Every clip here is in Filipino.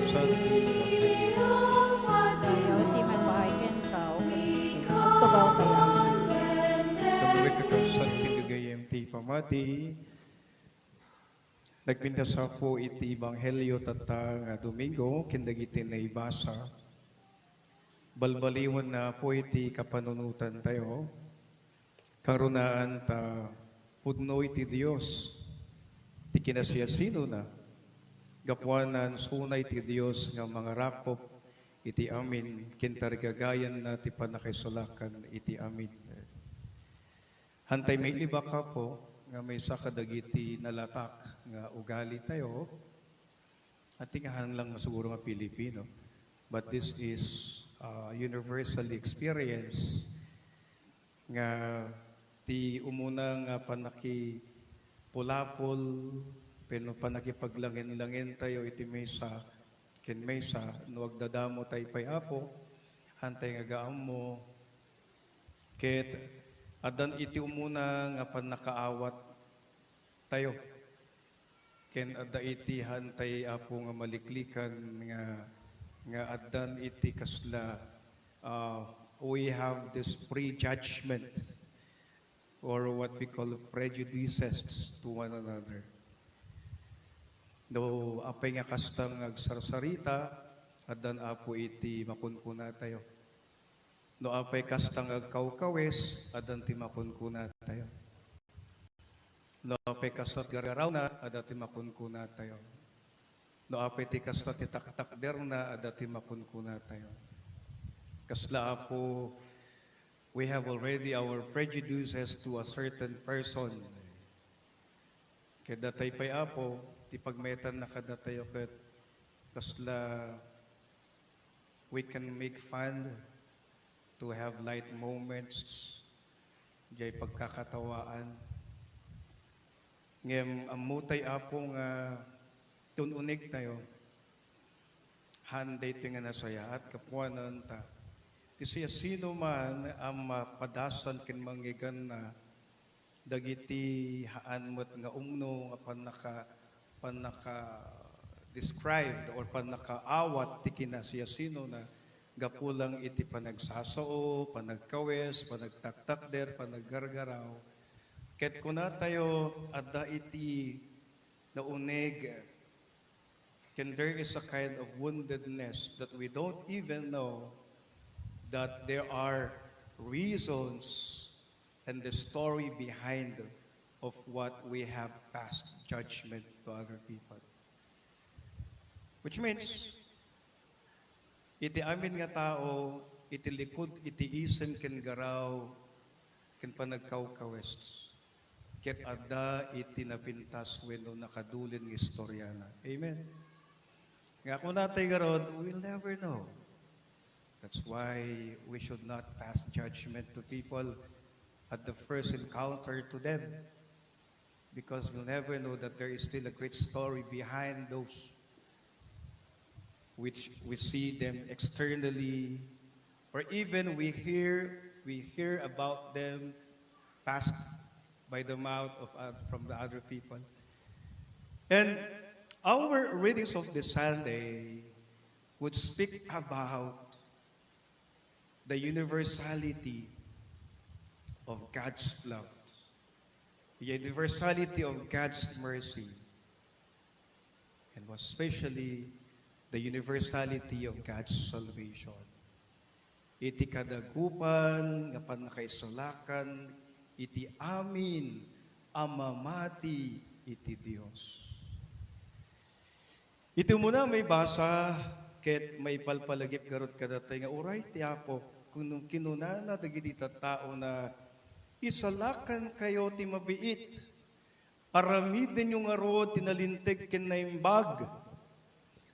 Santi Evangelio. Tayo ti magbahayan ka o kamiskin. Tugaw tayo. Kanulit ka Santi gagayem ti pamati. Nagpinda sa po iti Evangelio tatang Domingo, kindagiti na ibasa. Balbaliwan na po iti kapanunutan tayo. Karunaan ta pudno iti Diyos. Ti kinasiyasino na. Gapuanan sunay ti Diyos nga mga rakop iti amin. Kintarigagayan na ti panakisulakan iti amin. Hantay may liba ka po nga may sakadagiti nalatak nga ugali tayo. At tingahan lang siguro nga Pilipino. But this is universally experience nga ti umunang panaki pulapol pero panakipaglangin-langin tayo iti mesa ken mesa no agdadamo tayo pay apo hantay nga gaam mo ket adan iti umuna nga panakaawat tayo ken adda iti hantay apo nga maliklikan nga adan iti kasla we have this prejudgment or what we call prejudices to one another. No, apay nga kastang agsarsarita, adan apo iti makunkuna tayo. No, apay kastang agkawkawes, adan ti makunkuna tayo. No, apay kastat gararaw na, adan ti makunkuna tayo. No, apay ti kastat ti taktakder na, adan ti makunkuna tayo. Kasla apo, we have already our prejudices to a certain person. Kaya datay pa'y apo, ti pagmetan na kadatayo kat kasla we can make fun to have light moments jay pagkakatawaan. Ngem amutay apo nga tununig tayo handay ti nga nasaya at kapuanan ta. Kasi sino man ang mapadasan kin manggigan na dagiti haan mo't nga umno nga panaka-described or panakaawat ti kinasiyasino na gapulang iti panagsasao, panagkawes, panagtaktakder, panaggargaraw. Ket kuna tayo adda iti naunig ken there is a kind of woundedness that we don't even know that there are reasons and the story behind of what we have passed judgment to other people. Which means, iti amin nga tao, iti likod, iti isen ken garaw, ken panagkawkawes, ket adda iti napintas wenno nakadulin ng istorya na. Amen. Nga kung natay garod, we'll never know. That's why we should not pass judgment to people at the first encounter to them. Because we'll never know that there is still a great story behind those which we see them externally, or even we hear about them passed by the mouth of from the other people. And our readings of this Sunday would speak about the universality of God's love, the universality of God's mercy, and especially the universality of God's salvation. Iti kadagupan nga panakaisulakan, iti amin amamati iti Dios. Ito muna may basa, ket may palpalagip garot kadatay nga uray ti Apo, kung kinunana dagiti tao na isalakan kayo ti mabiit, aramiden yung aro tinalintig ken naimbag,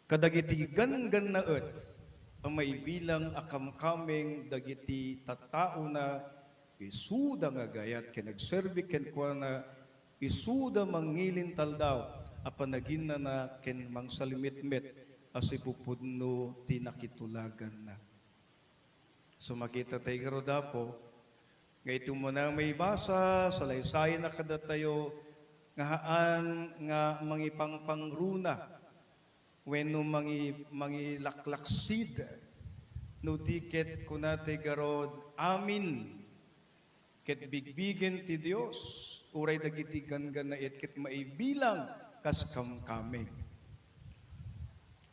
kadagiti gan na ang maibilang akamkameng dagiti tattao na isuda nga gayat ken nagserbi ken kuana isuda mangilin taldaw apan nagin na ken mangsalimit-mit as ipupudno ti nakitulagan na. So makita tayo garoda po, nga ito mo na may basa, salaysay na kada tayo, nga haan nga mangipangpangruna, when no mangi laklaksid, no tiket kunate garod, amin, ket bigbigen ti Dios, uray dagiti ganggan na ket maibilang kas kami.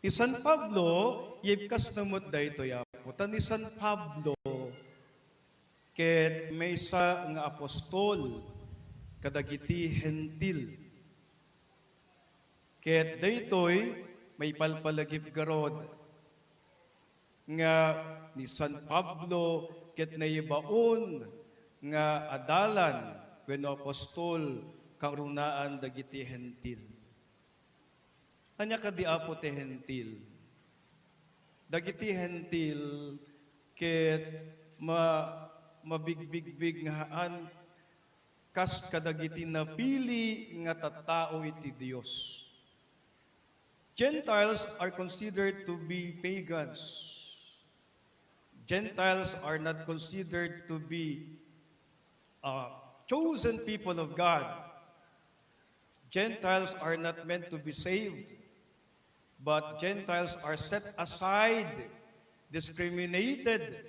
Ni San Pablo, yibkas namot dayto yapo. Tan ni San Pablo, ket may sa nga apostol, kadagiti hentil. Ket daytoy may palpalagip garod nga ni San Pablo ket nayibaon nga adalan wenno apostol kang runaan dagiti hentil. Anya kadi apo ti hentil? Dagiti hentil ket mabigbigbig nga haan kas kadagiti napili nga tattao iti Dios. Gentiles are considered to be pagans. Gentiles are not considered to be chosen people of God. Gentiles are not meant to be saved, but Gentiles are set aside, discriminated,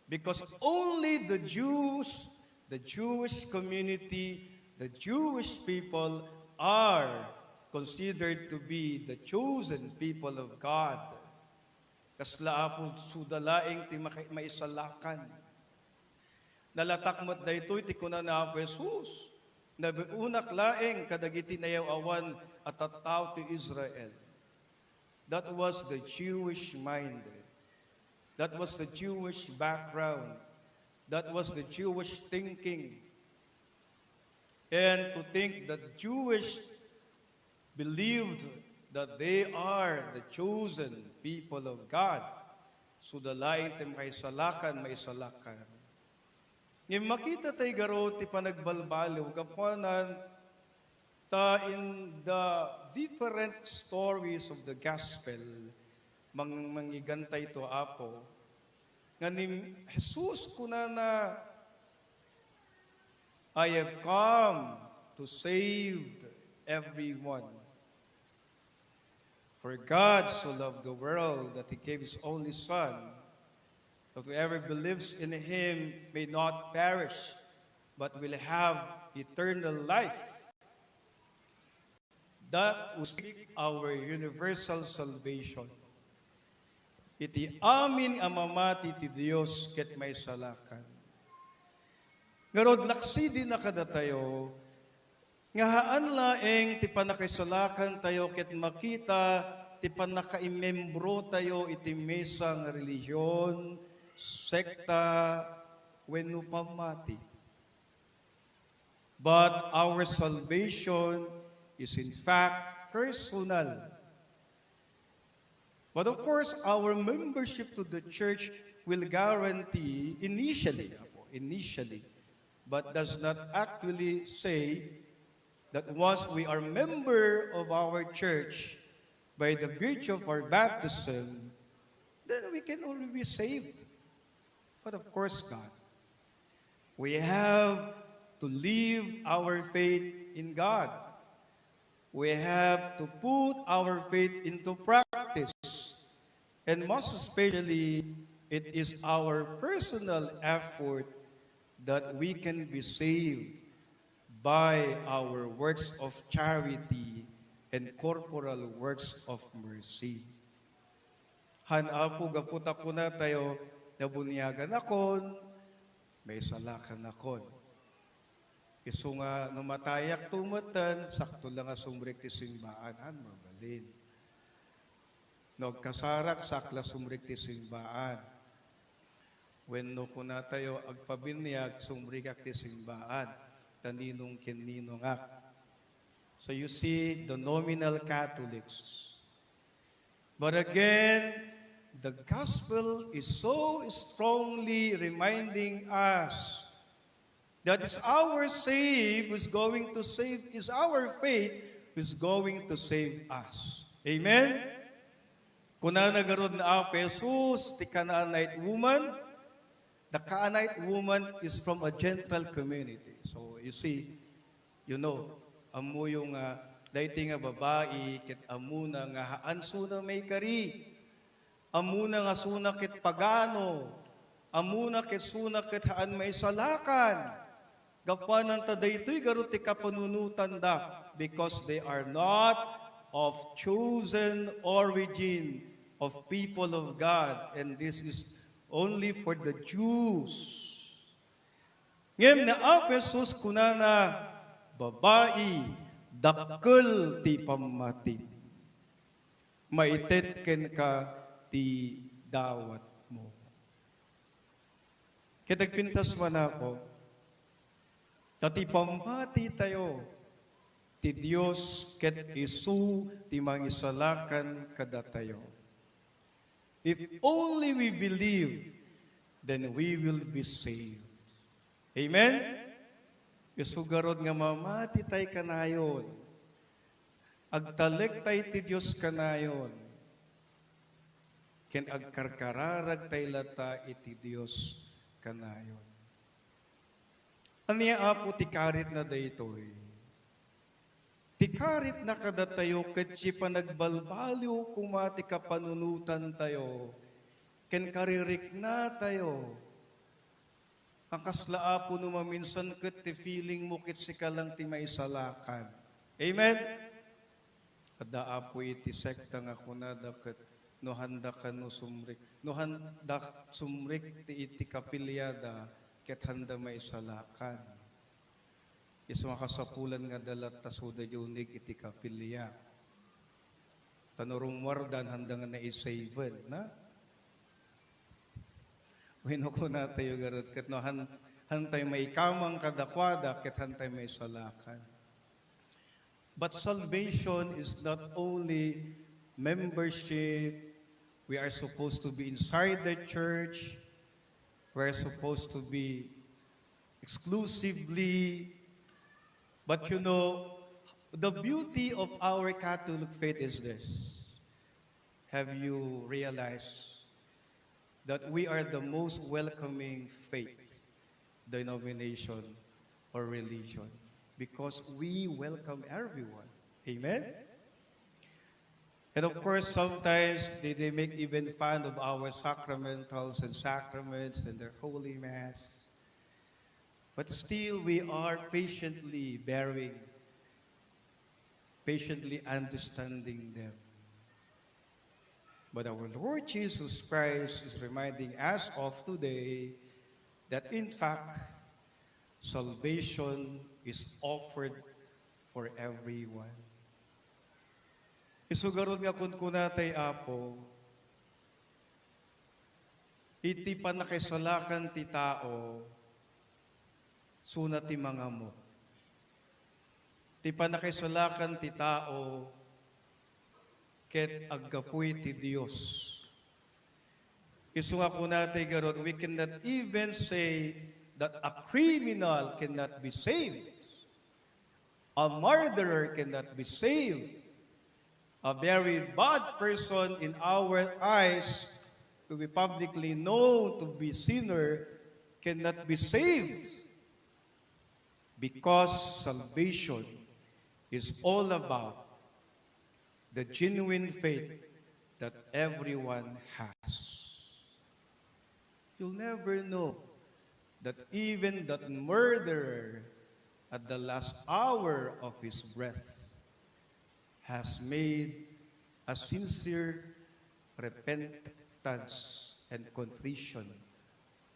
because only the Jews, the Jewish community, the Jewish people are considered to be the chosen people of God. Kaslaapod sudalaing ti maisalakan. Nalatakmat da ito'y ti kunan na Apo Jesus. Nabiunak laeng kadagiti nayaw awan at tattao ti Israel. That was the Jewish mind. That was the Jewish background. That was the Jewish thinking. And to think that Jewish believed that they are the chosen people of God. So dalain ti maisalakan. Ngayon makita tayo garo ti panagbalbaliw kapuanan ta in the different stories of the gospel mangigantay to apo nga ni Jesus kunana I have come to save everyone. For God so loved the world that He gave His only Son, that whoever believes in Him may not perish, but will have eternal life. That was our universal salvation. Iti amin amamati ti Dios ket may salakan. Ngarod laksi din na kada tayo, nga haan laeng ti panakisalakan tayo ket makita ti panakaimembro tayo iti mesa nga relihiyon, sekta, wenno pamati. But our salvation is in fact personal. But of course, our membership to the church will guarantee initially, but does not actually say that once we are member of our church by the virtue of our baptism, then we can only be saved. But of course, God, we have to live our faith in God. We have to put our faith into practice. And most especially, it is our personal effort that we can be saved by our works of charity and corporal works of mercy. Hanapo gaputa ko na tayo, nabunyagan akon, may salakan akon. Iso nga numatayak tumatan, sakto lang nga sumrik ti simbaan, mabalin. Nagkasarak, sakla sumrik ti simbaan. When no kuna tayo agpabinyag, sumrikak ti simbaan. Kaninong kininong ak. So you see the nominal Catholics. But again, the gospel is so strongly reminding us that is our save who's going to save, is our faith who's going to save us. Amen? Kuna nagarod na Apo Jesus, ti Canaanite woman, the Canaanite woman is from a Gentile community. So you see, you know, amo yung dayti nga babae, ket amuna nga haan suna may kari, amuna nga suna ket pagano, amuna ket suna ket haan may salakan. Gapanan ta daytoy garut ti kapanunutan da, because they are not of chosen origin of people of God, and this is only for the Jews. Ngem na Apesos kunana, babae, dakkel ti pamati. Maitet ken ka ti dawat mo. Kitagpintas man ako, tati pamati tayo, ti Diyos ket isu ti mangisalakan kada tayo. If only we believe, then we will be saved. Amen? Isugarod nga mamati tay kanayon. Agtalek tay ti Diyos kanayon. Ken agkarkararag tay lata iti Diyos kanayon. Aniya apo ti karit na daytoy. Ti karit na kada tayo ket ti panagbalbaliw kumati kapanunutan tayo. Ken karirik na tayo. Kakasla apo no maminsan ket ti feeling mo ket si kalang ti maisalakan. Amen? Kada apo iti sekta nga kunada ket no handa ka no sumrik. No handa sumrik ti iti kapilyada ket handa maisalakan. Isu makasapulan nga dalat tasuda junig iti kapilya. Tanurong wardan handa nga naisaven na. Wino ko na tayo garot ket no hantay may kamang kadakwada ket hantay may salakan. But salvation is not only membership. We are supposed to be inside the church. We are supposed to be exclusively. But you know, the beauty of our Catholic faith is this. Have you realized that we are the most welcoming faith, denomination, or religion? Because we welcome everyone. Amen? And of course, sometimes they make even fun of our sacramentals and sacraments and their Holy Mass. But still, we are patiently bearing, patiently understanding them. But our Lord Jesus Christ is reminding us of today that in fact, salvation is offered for everyone. Isugarod nga kun kunatay apo, iti panakisalakan ti tao, suna ti mga mo. Ti panakisalakan ti tao, ket aggapuy ti Dios. Isu nga kunatay garod, we cannot even say that a criminal cannot be saved. A murderer cannot be saved. A very bad person in our eyes, to be publicly known to be sinner, cannot be saved. Because salvation is all about the genuine faith that everyone has. You'll never know that even that murderer at the last hour of his breath has made a sincere repentance and contrition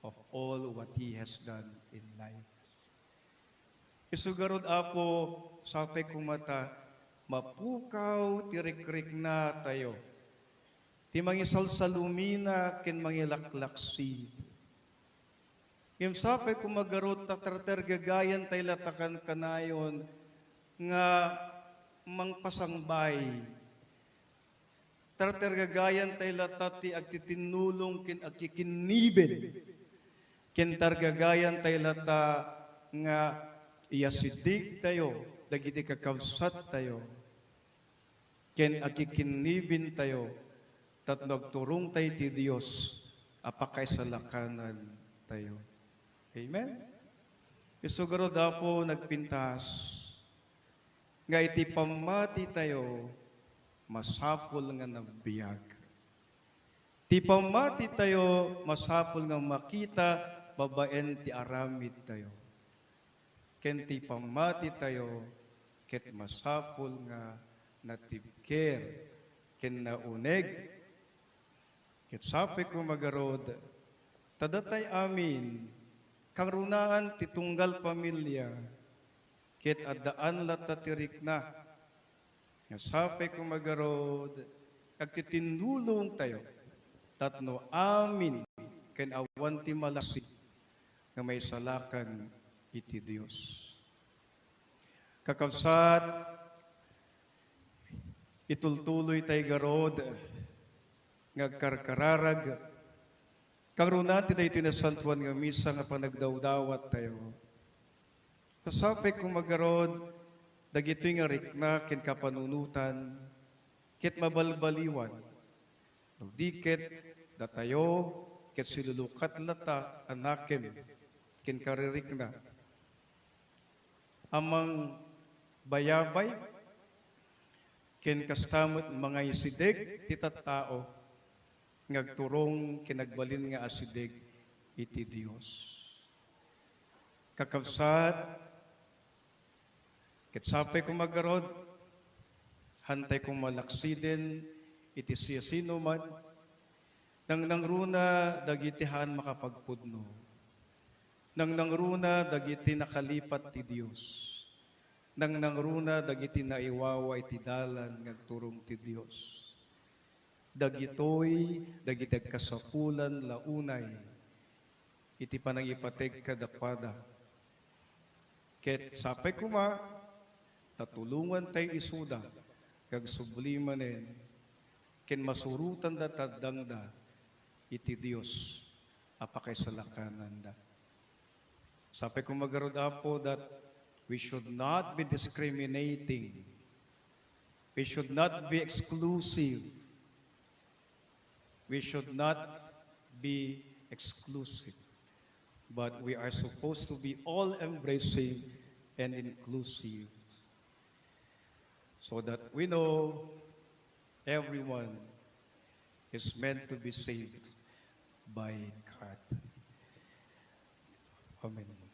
of all what he has done in life. Isugarod apo, sapay kumata, mapukaw, tirik-rik na tayo. Ti mangisal sa lumina, ken mangilaklaksid. Yung sapay kumagarot, tatrater gagayan tay latakan kanayon, nga mangpasangbay. Tartergagayan tay latat ti agtitinulong ken agkikiniben. Ken targagayan tay lata nga iyasidig tayo, dagiti kakawsat tayo. Ken agkikinibin tayo, tat nagturong tay ti Dios, apakay salakanan tayo. Amen? Isugaro dapo nagpintas. nga iti pamati tayo, masapol nga nabiyag. Ti pamati tayo, masapol nga makita, babaen ti aramid tayo. Ken ti pamati tayo, ket masapol nga natibker, ken nauneg, ket sapi ko magarod, tadatay amin, karunaan ti tunggal pamilya, ket addaan latatirik na, nga sapi ko magarod, agtitinulong tayo, tatno amin, ken awan ti malasi, nga may salakan iti Dios. Kakabsat, itultuloy tay garod, ngagkarkararag, karunati na itinasantuan nga misa nga panagdawdawat tayo. Kasapay kung magarod, dagito nga rikna ken kapanunutan, ket mabalbaliwan. Dikit, datayo, ket silulukat lata, anakem, ken karirikna. Amang bayabay, ken kastamot mga isideg, titat tao, ngagturong kinagbalin nga asideg iti Dios. Kakabsat, ket sapay kong magarod, hantay kong malaksiden, iti siya sino man, nang nangruna dagitihan makapagpudno, nang nangruna dagiti nakalipat ti Dios, nang nangruna dagiti naiwawa iti dalan ngagturong ti Dios. Dagitoy, dagiti kasapulan launay, iti panangipateg kadapada. Ket sapay kuma, tatulungan tayo isuda, kag sublimanen, ken masurutan da tadangda, iti Dios, apakay salakanan da. Sapay kuma magarod apo that we should not be discriminating. We should not be exclusive. We should not be exclusive, but we are supposed to be all-embracing and inclusive, so that we know everyone is meant to be saved by God. Amen.